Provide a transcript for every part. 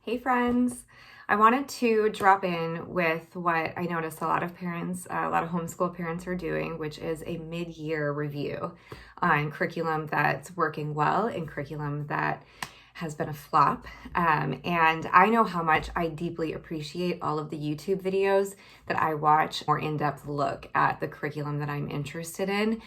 Hey friends, I wanted to drop in with what I noticed a lot of parents, a lot of homeschool parents are doing, which is a mid-year review on curriculum that's working well and curriculum that has been a flop. And I know how much I deeply appreciate all of the YouTube videos that I watch, more in-depth look at the curriculum that I'm interested in.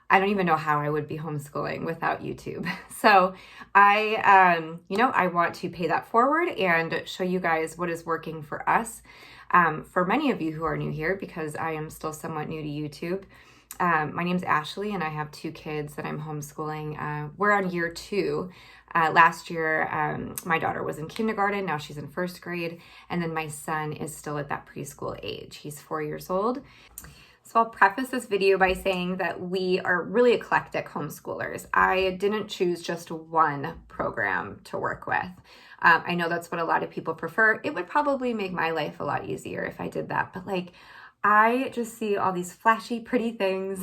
I don't even know how I would be homeschooling without YouTube. So I want to pay that forward and show you guys what is working for us. For many of you who are new here, because I am still somewhat new to YouTube, my name's Ashley and I have two kids that I'm homeschooling. We're on year 2. Last year, my daughter was in kindergarten, now she's in 1st grade, and then my son is still at that preschool age. He's 4 years old. So I'll preface this video by saying that we are really eclectic homeschoolers. I didn't choose just one program to work with. I know that's what a lot of people prefer. It would probably make my life a lot easier if I did that, but I just see all these flashy, pretty things,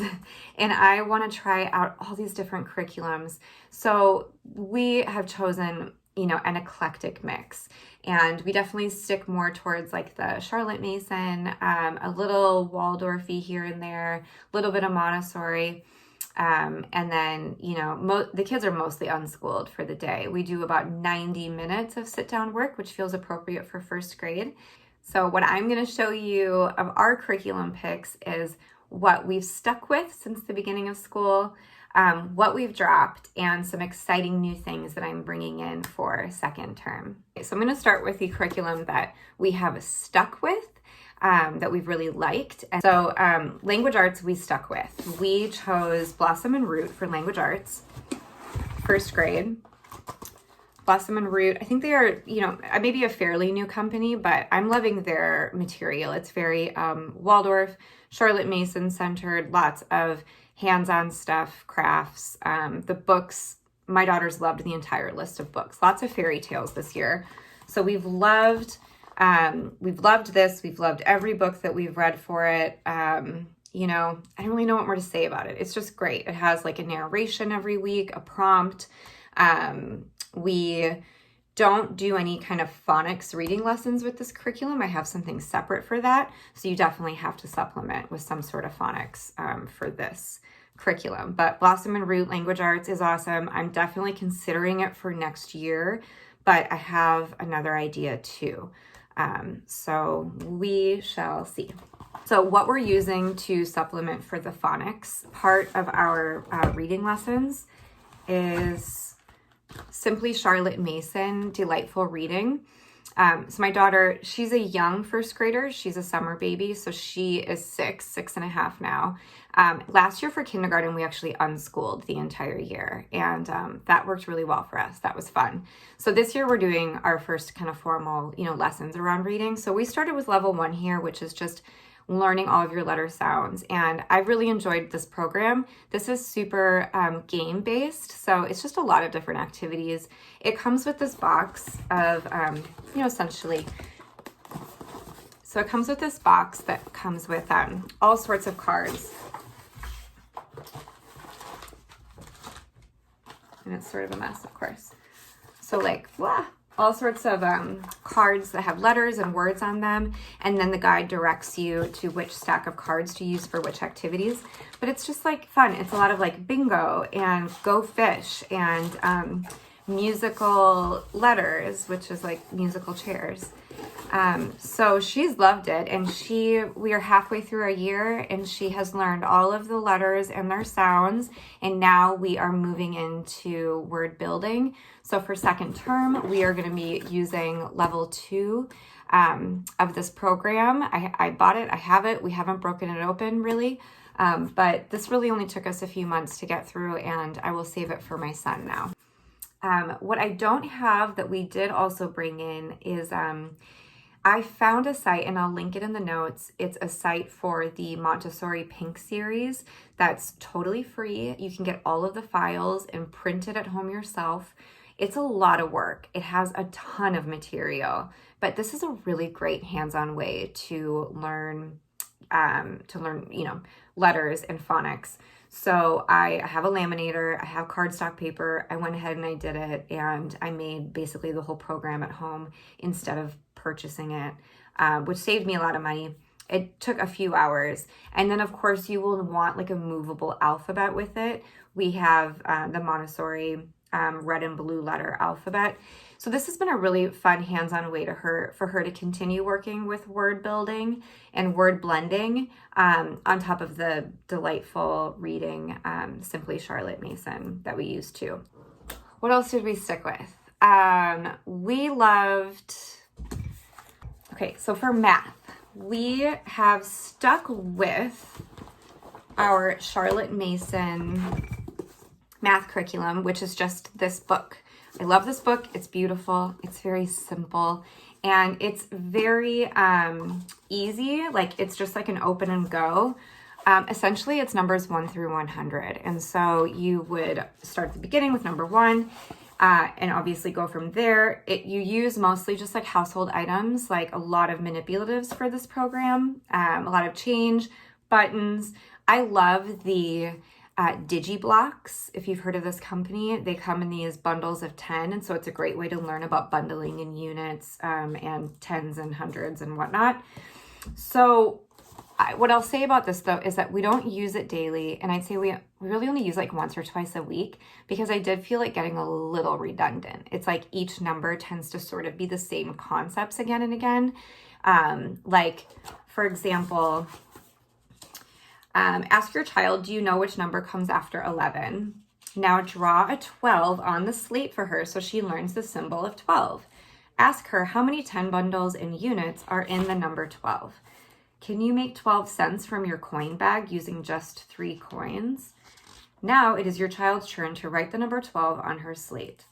and I want to try out all these different curriculums. So we have chosen, an eclectic mix. And we definitely stick more towards the Charlotte Mason, a little Waldorfy here and there, a little bit of Montessori. And then, the kids are mostly unschooled for the day. We do about 90 minutes of sit-down work, which feels appropriate for 1st grade. So what I'm going to show you of our curriculum picks is what we've stuck with since the beginning of school, what we've dropped, and some exciting new things that I'm bringing in for 2nd term. So I'm going to start with the curriculum that we have stuck with, that we've really liked. And so language arts we stuck with. We chose Blossom and Root for language arts, 1st grade. Blossom and Root, I think they are, maybe a fairly new company, but I'm loving their material. It's very Waldorf, Charlotte Mason centered, lots of hands-on stuff, crafts. The books, my daughters loved the entire list of books. Lots of fairy tales this year. So we've loved this. We've loved every book that we've read for it. I don't really know what more to say about it. It's just great. It has a narration every week, a prompt. We don't do any kind of phonics reading lessons with this curriculum. I have something separate for that. So you definitely have to supplement with some sort of phonics for this curriculum. But Blossom and Root Language Arts is awesome. I'm definitely considering it for next year, but I have another idea too. So we shall see. So what we're using to supplement for the phonics part of our reading lessons is simply Charlotte Mason, Delightful Reading. So my daughter, she's a young 1st grader. She's a summer baby. So she is 6.5 now. Last year for kindergarten, we actually unschooled the entire year. And that worked really well for us. That was fun. So this year we're doing our first kind of formal, lessons around reading. So we started with level 1 here, which is just learning all of your letter sounds. And I really enjoyed this program. This is super game-based, so it's just a lot of different activities. It comes with this box of, essentially, so it comes with this box that comes with all sorts of cards. And it's sort of a mess, of course. So all sorts of cards that have letters and words on them, and then the guide directs you to which stack of cards to use for which activities. But it's just fun. It's a lot of bingo and go fish and musical letters, which is musical chairs. So she's loved it, and we are halfway through our year, and she has learned all of the letters and their sounds, and now we are moving into word building. So for 2nd term, we are going to be using level 2 of this program. I bought it, I have it, we haven't broken it open really, but this really only took us a few months to get through, and I will save it for my son now. What I don't have that we did also bring in is I found a site, and I'll link it in the notes. It's a site for the Montessori Pink series that's totally free. You can get all of the files and print it at home yourself. It's a lot of work. It has a ton of material, but this is a really great hands-on way to learn, letters and phonics. So I have a laminator, I have cardstock paper. I went ahead and I did it, and I made basically the whole program at home instead of purchasing it, which saved me a lot of money. It took a few hours. And then of course you will want like a movable alphabet with it. We have the Montessori red and blue letter alphabet. So this has been a really fun hands-on way for her to continue working with word building and word blending on top of the delightful reading Simply Charlotte Mason that we used too. What else did we stick with? We loved, okay, so for math, we have stuck with our Charlotte Mason math curriculum, which is just this book. I love this book. It's beautiful. It's very simple, and it's very easy. Like, it's just like an open and go. Essentially, it's numbers 1 through 100. And so you would start at the beginning with number 1, and obviously go from there. You use mostly just like household items, like a lot of manipulatives for this program, a lot of change, buttons. I love the DigiBlocks. If you've heard of this company, they come in these bundles of 10, and so it's a great way to learn about bundling in units and tens and hundreds and whatnot. So what I'll say about this though is that we don't use it daily, and I'd say we really only use like once or twice a week, because I did feel like getting a little redundant. It's like each number tends to sort of be the same concepts again and again. Like, for example, ask your child, do you know which number comes after 11? Now draw a 12 on the slate for her so she learns the symbol of 12. Ask her how many 10 bundles in units are in the number 12. Can you make 12 cents from your coin bag using just 3 coins? Now it is your child's turn to write the number 12 on her slate.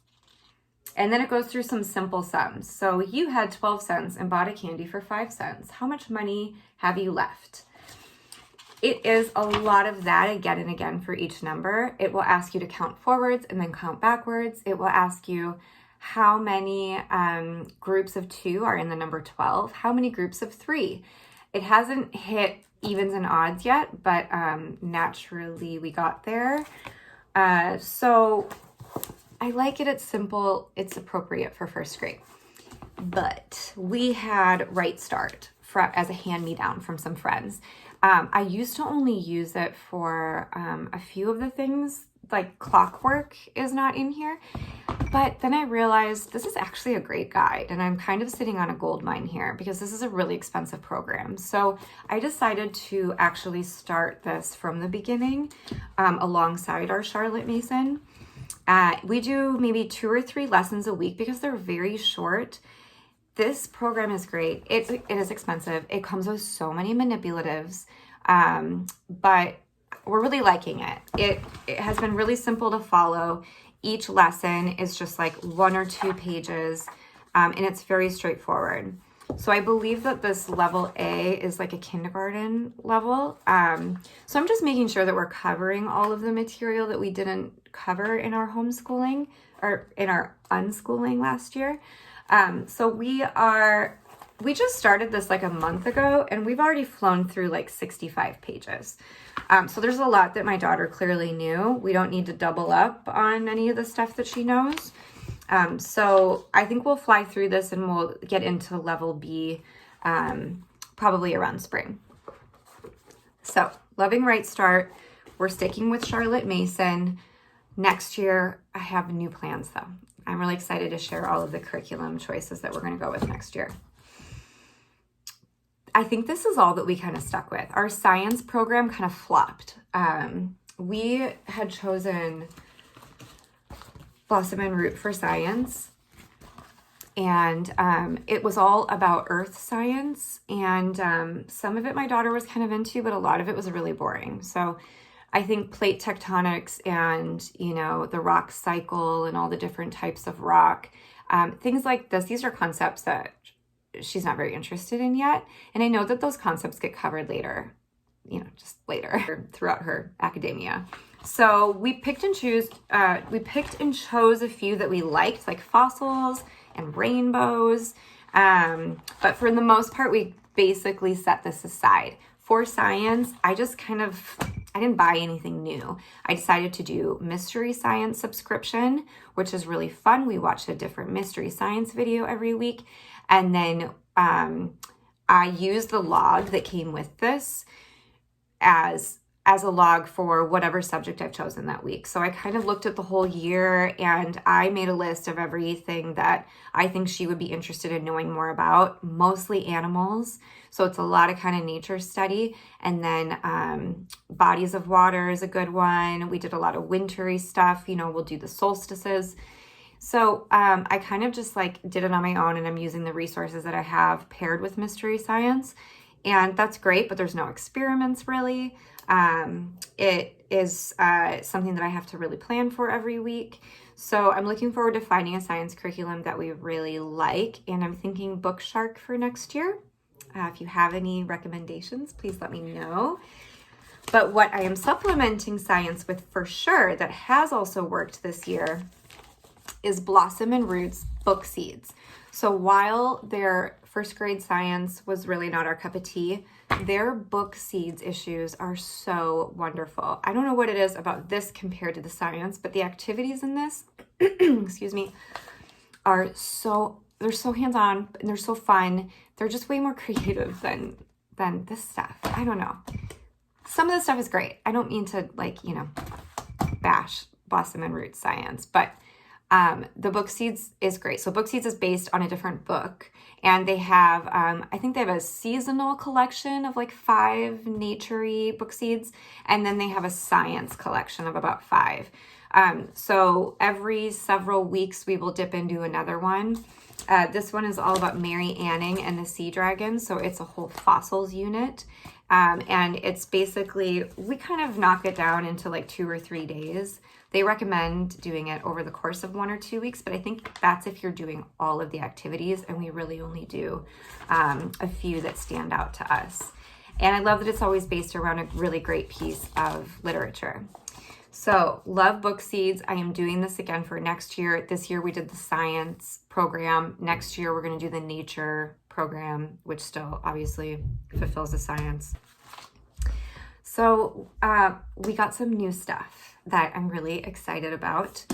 And then it goes through some simple sums. So you had 12 cents and bought a candy for 5 cents. How much money have you left? It is a lot of that again and again for each number. It will ask you to count forwards and then count backwards. It will ask you how many groups of 2 are in the number 12, how many groups of 3. It hasn't hit evens and odds yet, but naturally we got there. So I like it. It's simple. It's appropriate for first grade. But we had RightStart as a hand-me-down from some friends. I used to only use it for a few of the things, like clockwork is not in here. But then I realized this is actually a great guide, and I'm kind of sitting on a gold mine here because this is a really expensive program. So I decided to actually start this from the beginning alongside our Charlotte Mason. We do maybe 2 or 3 lessons a week because they're very short. This program is great. It is expensive. It comes with so many manipulatives, but we're really liking it. It has been really simple to follow. Each lesson is just like 1 or 2 pages, and it's very straightforward. So I believe that this level A is like a kindergarten level. So I'm just making sure that we're covering all of the material that we didn't cover in our homeschooling or in our unschooling last year. So we just started this like a month ago, and we've already flown through like 65 pages. So there's a lot that my daughter clearly knew. We don't need to double up on any of the stuff that she knows. So I think we'll fly through this and we'll get into level B probably around spring. So loving RightStart. We're sticking with Charlotte Mason. Next year, I have new plans though. I'm really excited to share all of the curriculum choices that we're going to go with next year. I think this is all that we kind of stuck with. Our science program kind of flopped. We had chosen Blossom and Root for science, and it was all about earth science, and some of it my daughter was kind of into, but a lot of it was really boring. So I think plate tectonics and, you know, the rock cycle and all the different types of rock, things like this, these are concepts that she's not very interested in yet. And I know that those concepts get covered later, you know, just later throughout her academia. So we picked and chose a few that we liked, like fossils and rainbows. But for the most part, we basically set this aside. For science, I just kind of I didn't buy anything new. I decided to do Mystery Science subscription, which is really fun. We watch a different Mystery Science video every week. And then I use the log that came with this as a log for whatever subject I've chosen that week. So I kind of looked at the whole year and I made a list of everything that I think she would be interested in knowing more about, mostly animals. So it's a lot of kind of nature study. And then bodies of water is a good one. We did a lot of wintry stuff. You know, we'll do the solstices. So I kind of just like did it on my own, and I'm using the resources that I have paired with Mystery Science. And that's great, but there's no experiments really. It is something that I have to really plan for every week. So I'm looking forward to finding a science curriculum that we really like, and I'm thinking Bookshark for next year. If you have any recommendations, please let me know. But what I am supplementing science with for sure that has also worked this year is Blossom and Root's book seeds. So while their first grade science was really not our cup of tea, their book seeds issues are so wonderful. I don't know what it is about this compared to the science, but the activities in this, excuse me, are they're so hands-on and they're so fun. They're just way more creative than this stuff. I don't know. Some of the stuff is great. I don't mean to bash Blossom and Root science, but the book seeds is great. So book seeds is based on a different book, and they have, I think they have a seasonal collection of like 5 nature-y book seeds, and then they have a science collection of about 5. So every several weeks we will dip into another one. This one is all about Mary Anning and the sea dragon. So it's a whole fossils unit. And it's basically, we kind of knock it down into like 2 or 3 days. They recommend doing it over the course of 1 or 2 weeks, but I think that's if you're doing all of the activities, and we really only do a few that stand out to us. And I love that it's always based around a really great piece of literature. So love book seeds. I am doing this again for next year. This year we did the science program. Next year we're going to do the nature program, which still obviously fulfills the science. So we got some new stuff that I'm really excited about.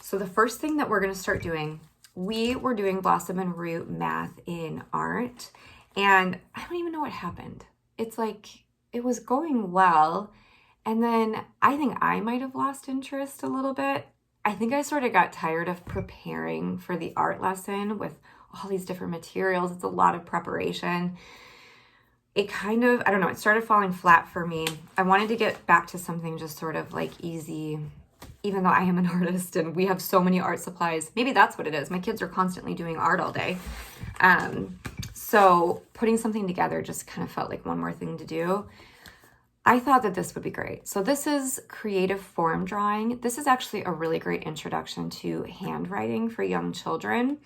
So the first thing that we're going to start doing, we were doing Blossom and Root math in art, and I don't even know what happened. It's like it was going well, and then I think I might have lost interest a little bit. I think I sort of got tired of preparing for the art lesson with all these different materials. It's a lot of preparation. It kind of, I don't know, it started falling flat for me. I wanted to get back to something just sort of like easy, even though I am an artist and we have so many art supplies. Maybe that's what it is. My kids are constantly doing art all day. So putting something together just kind of felt like one more thing to do. I thought that this would be great. So this is creative form drawing. This is actually a really great introduction to handwriting for young children,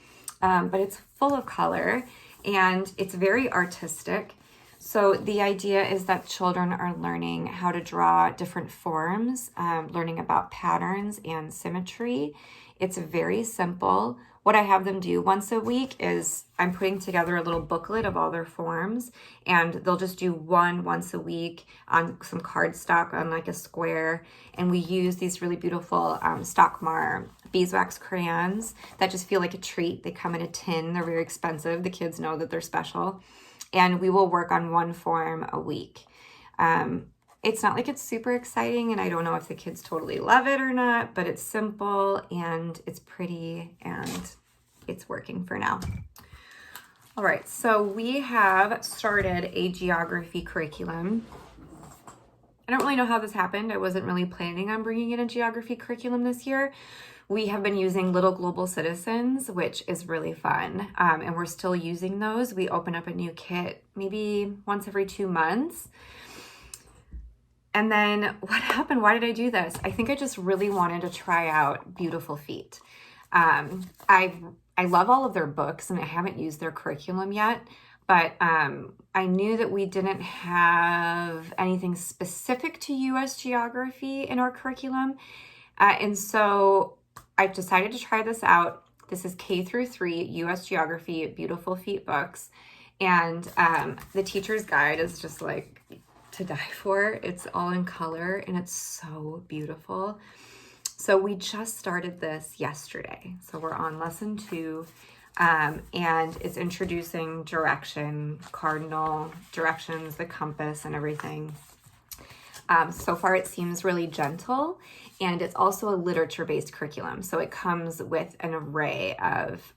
but it's full of color and it's very artistic. So the idea is that children are learning how to draw different forms, learning about patterns and symmetry. It's very simple. What I have them do once a week is I'm putting together a little booklet of all their forms, and they'll just do one once a week on some cardstock on like a square. And we use these really beautiful Stockmar beeswax crayons that just feel like a treat. They come in a tin. They're very expensive. The kids know that they're special. And we will work on one form a week. It's not like it's super exciting, and I don't know if the kids totally love it or not, but it's simple and it's pretty and it's working for now. All right, so we have started a geography curriculum. I don't really know how this happened. I wasn't really planning on bringing in a geography curriculum this year. We have been using Little Global Citizens, which is really fun, and we're still using those. We open up a new kit maybe once every 2 months. And then what happened? Why did I do this? I think I just really wanted to try out Beautiful Feet. I love all of their books, and I haven't used their curriculum yet, but I knew that we didn't have anything specific to U.S. geography in our curriculum, and so I decided to try this out. This is K through 3 U.S. Geography Beautiful Feet books, and the teacher's guide is just like to die for. It's all in color and it's so beautiful. So we just started this yesterday. So we're on lesson 2, and it's introducing direction, cardinal directions, the compass and everything. So far it seems really gentle, and it's also a literature-based curriculum. So it comes with an array of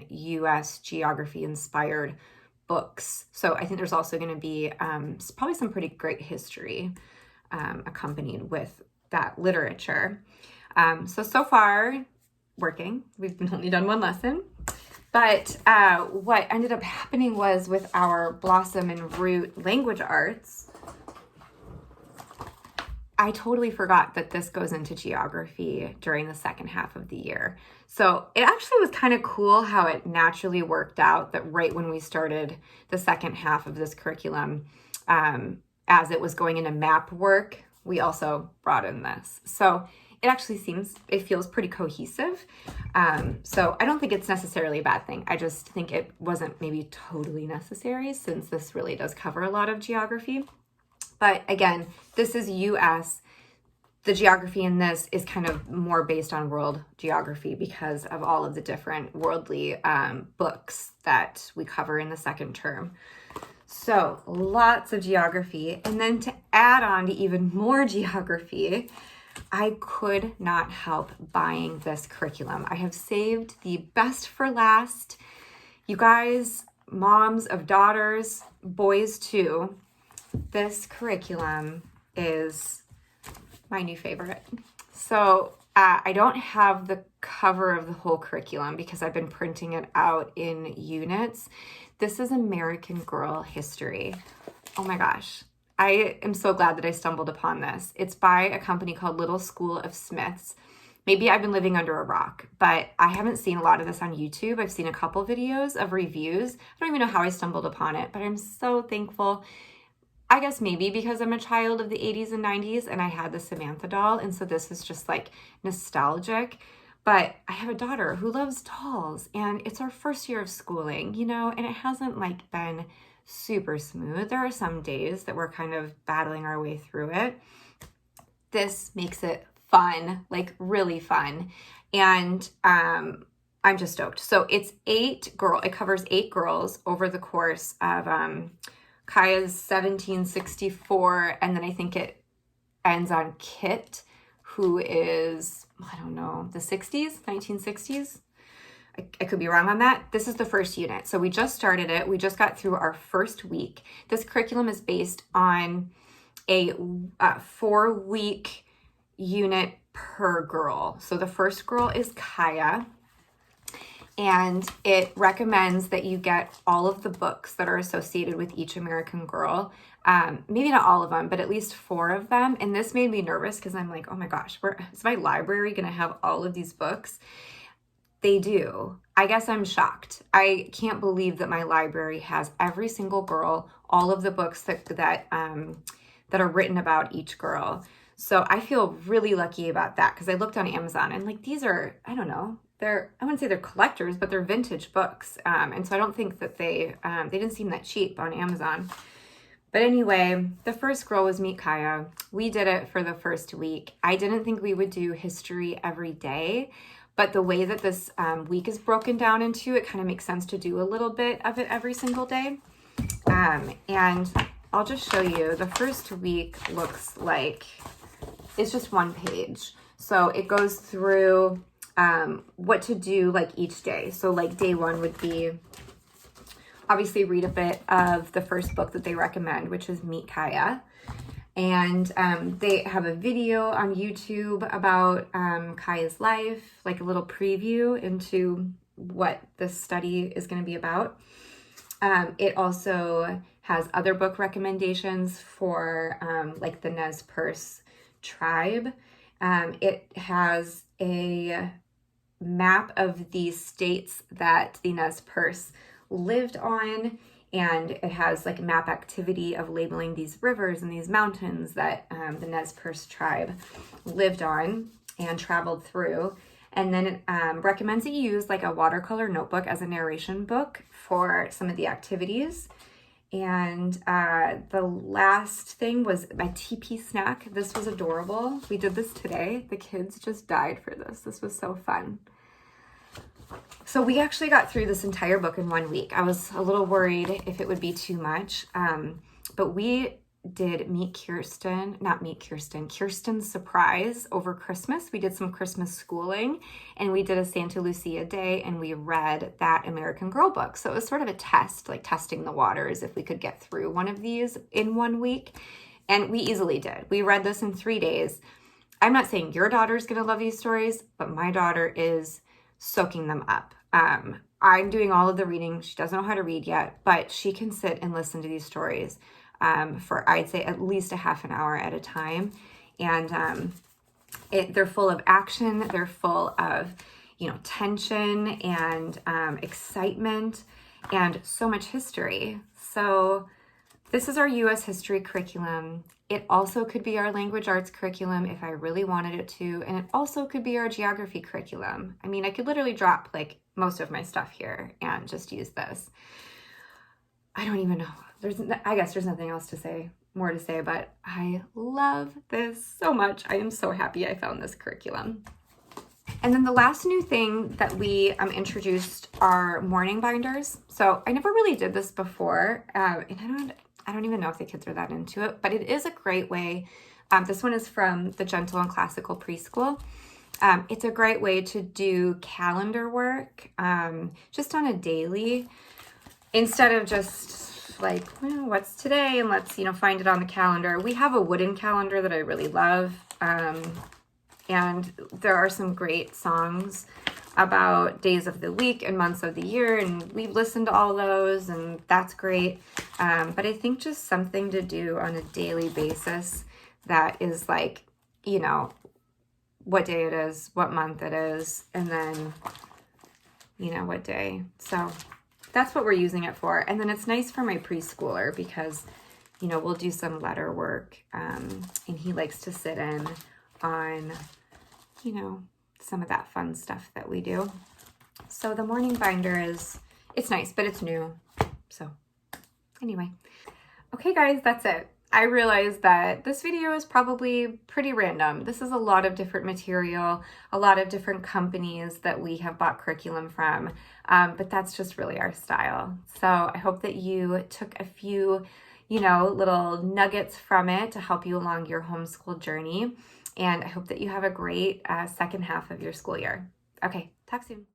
US geography-inspired books. So I think there's also going to be probably some pretty great history accompanied with that literature. So far, working. We've only done one lesson. But what ended up happening was with our Blossom and Root language arts, I totally forgot that this goes into geography during the second half of the year. So it actually was kind of cool how it naturally worked out that right when we started the second half of this curriculum, as it was going into map work, we also brought in this. So it actually it feels pretty cohesive. So I don't think it's necessarily a bad thing. I just think it wasn't maybe totally necessary since this really does cover a lot of geography. But again, this is US. The geography in this is kind of more based on world geography because of all of the different worldly books that we cover in the second term. So lots of geography. And then to add on to even more geography, I could not help buying this curriculum. I have saved the best for last. You guys, moms of daughters, boys too, this curriculum is my new favorite. So I don't have the cover of the whole curriculum because I've been printing it out in units. This is American Girl History. Oh my gosh. I am so glad that I stumbled upon this. It's by a company called Little School of Smiths. Maybe I've been living under a rock, but I haven't seen a lot of this on YouTube. I've seen a couple videos of reviews. I don't even know how I stumbled upon it, but I'm so thankful. I guess maybe because I'm a child of the 80s and 90s and I had the Samantha doll, and so this is just like nostalgic. But I have a daughter who loves dolls, and it's our first year of schooling, you know, and it hasn't like been super smooth. There are some days that we're kind of battling our way through it. This makes it fun, like really fun. And I'm just stoked. So it's it covers 8 girls over the course of Kaya's 1764, and then I think it ends on Kit, who is, I don't know, the 60s, 1960s. I could be wrong on that. This is the first unit. So we just started it. We just got through our first week. This curriculum is based on a 4-week unit per girl. So the first girl is Kaya, and it recommends that you get all of the books that are associated with each American Girl. Maybe not all of them, but at least 4 of them. And this made me nervous because I'm like, oh my gosh, is my library going to have all of these books? They do. I guess I'm shocked. I can't believe that my library has every single girl, all of the books that are written about each girl. So I feel really lucky about that because I looked on Amazon and like these are, I don't know, I wouldn't say they're collectors, but they're vintage books. And so I don't think that they didn't seem that cheap on Amazon. But anyway, the first girl was Meet Kaya. We did it for the first week. I didn't think we would do history every day, but the way that this week is broken down into, it kind of makes sense to do a little bit of it every single day. And I'll just show you. The first week looks like it's just 1 page. So it goes through what to do like each day. So like day 1 would be obviously read a bit of the first book that they recommend, which is Meet Kaya. And they have a video on YouTube about Kaya's life, like a little preview into what this study is going to be about. It also has other book recommendations for like the Nez Perce tribe. It has a map of the states that the Nez Perce lived on, and it has like a map activity of labeling these rivers and these mountains that the Nez Perce tribe lived on and traveled through. And then it recommends that you use like a watercolor notebook as a narration book for some of the activities. And the last thing was my TP snack. This was adorable. We did this today. The kids just died for this. This was so fun. So we actually got through this entire book in 1 week. I was a little worried if it would be too much, but we did Kirsten's surprise over Christmas. We did some Christmas schooling, and we did a Santa Lucia day, and we read that American Girl book. So it was sort of a test, like testing the waters if we could get through one of these in 1 week. And we easily did. We read this in 3 days. I'm not saying your daughter's going to love these stories, but my daughter is soaking them up. I'm doing all of the reading. She doesn't know how to read yet, but she can sit and listen to these stories for, I'd say, at least a half an hour at a time. And they're full of action. They're full of, tension and excitement and so much history. So this is our U.S. history curriculum. It also could be our language arts curriculum if I really wanted it to. And it also could be our geography curriculum. I mean, I could literally drop like most of my stuff here and just use this. I don't even know. I guess there's nothing else to say, more to say, but I love this so much. I am so happy I found this curriculum. And then the last new thing that we introduced are morning binders. So I never really did this before, and I don't even know if the kids are that into it, but it is a great way. This one is from the Gentle and Classical Preschool. It's a great way to do calendar work just on a daily, instead of just like, well, what's today? And let's, find it on the calendar. We have a wooden calendar that I really love. And there are some great songs about days of the week and months of the year, and we've listened to all those, and that's great. But I think just something to do on a daily basis that is like, what day it is, what month it is, and then, what day. So that's what we're using it for. And then it's nice for my preschooler because, we'll do some letter work, and he likes to sit in on, some of that fun stuff that we do. So the morning binder it's nice, but it's new. So anyway, okay guys, that's it. I realized that this video is probably pretty random. This is a lot of different material, a lot of different companies that we have bought curriculum from, but that's just really our style. So I hope that you took a few, little nuggets from it to help you along your homeschool journey. And I hope that you have a great second half of your school year. Okay, talk soon.